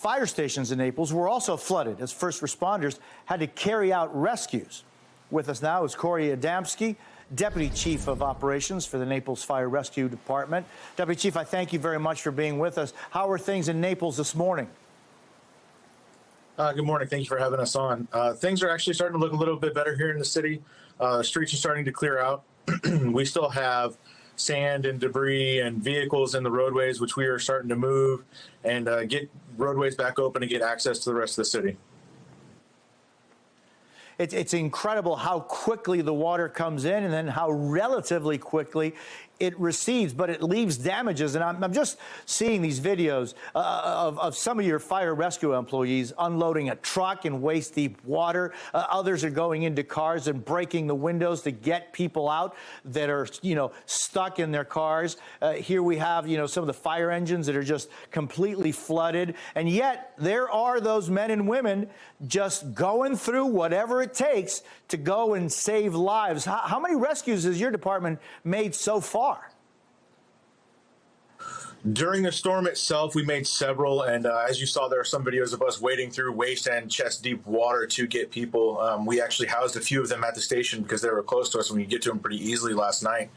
fire stations in Naples were also flooded as first responders had to carry out rescues. With us now is Corey Adamski, Deputy Chief of Operations for the Naples Fire Rescue Department. Deputy Chief, I thank you very much for being with us. How are things in Naples this morning? Good morning. Thank you for having us on. Things are actually starting to look a little bit better here in the city. Streets are starting to clear out. We still have sand and debris and vehicles in the roadways, which we are starting to move and get roadways back open and get access to the rest of the city. It's incredible how quickly the water comes in and then how relatively quickly it recedes, but it leaves damages. And I'm just seeing these videos of some of your fire rescue employees unloading a truck in waist-deep water. Others are going into cars and breaking the windows to get people out that are, stuck in their cars. Here we have, some of the fire engines that are just completely flooded. And yet there are those men and women just going through whatever it takes to go and save lives. How many rescues has your department made so far? During the storm itself, we made several, and as you saw, there are some videos of us wading through waist and chest deep water to get people. We actually housed a few of them at the station because they were close to us and we could get to them pretty easily last night.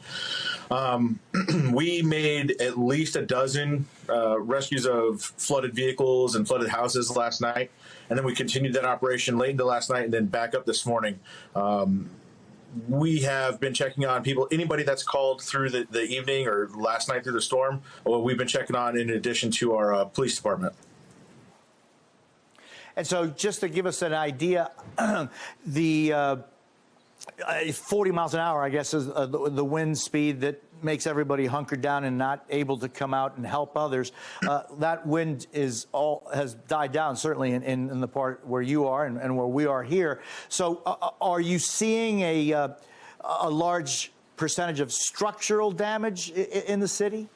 We made at least a dozen rescues of flooded vehicles and flooded houses last night, and then we continued that operation late into last night and then back up this morning. We have been checking on people, anybody that's called through the evening or last night through the storm, or we've been checking on in addition to our police department. And so just to give us an idea, the 40 miles an hour, I guess, is the wind speed that makes everybody hunkered down and not able to come out and help others. That wind has died down, certainly in the part where you are and where we are here. So are you seeing a large percentage of structural damage in the city?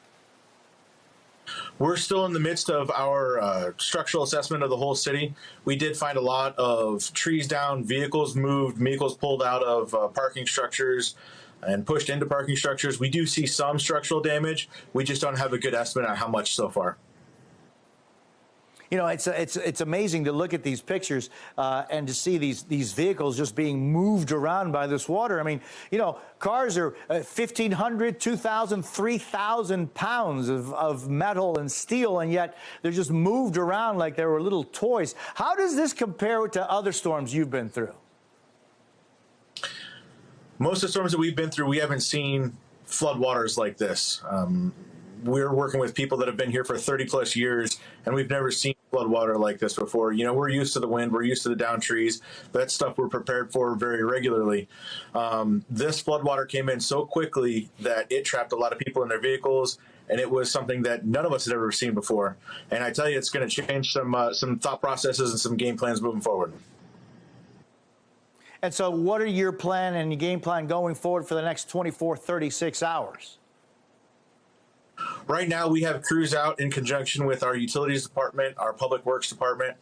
We're still in the midst of our structural assessment of the whole city. We did find a lot of trees down, vehicles moved, vehicles pulled out of parking structures and pushed into parking structures. We do see some structural damage. We just don't have a good estimate on how much so far. It's amazing to look at these pictures and to see these vehicles just being moved around by this water. I mean, cars are 1,500, 2,000, 3,000 pounds of metal and steel, and yet they're just moved around like they were little toys. How does this compare to other storms you've been through? Most of the storms that we've been through, we haven't seen flood waters like this. We're working with people that have been here for 30 plus years, and we've never seen flood water like this before. We're used to the wind, we're used to the down trees. That stuff we're prepared for very regularly. This flood water came in so quickly that it trapped a lot of people in their vehicles, and it was something that none of us had ever seen before. And I tell you, it's going to change some thought processes and some game plans moving forward. And so what are your plan and your game plan going forward for the next 24, 36 hours? Right now, we have crews out in conjunction with our utilities department, our public works department.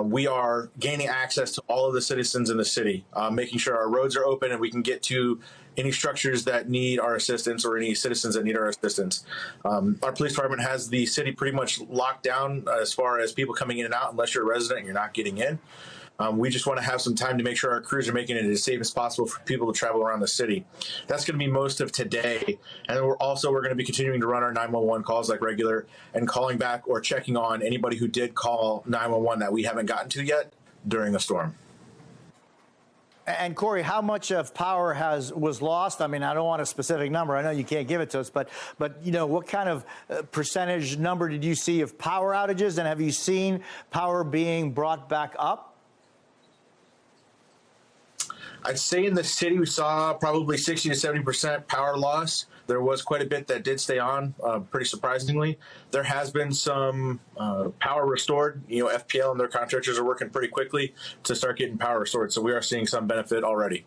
We are gaining access to all of the citizens in the city, making sure our roads are open and we can get to any structures that need our assistance or any citizens that need our assistance. Our police department has the city pretty much locked down as far as people coming in and out. Unless you're a resident and you're not getting in. We just want to have some time to make sure our crews are making it as safe as possible for people to travel around the city. That's going to be most of today. And then we're going to be continuing to run our 911 calls like regular and calling back or checking on anybody who did call 911 that we haven't gotten to yet during the storm. And Corey, how much of power was lost? I mean, I don't want a specific number. I know you can't give it to us, but what kind of percentage number did you see of power outages? And have you seen power being brought back up? I'd say in the city, we saw probably 60 to 70% power loss. There was quite a bit that did stay on, pretty surprisingly. There has been some power restored. FPL and their contractors are working pretty quickly to start getting power restored. So we are seeing some benefit already.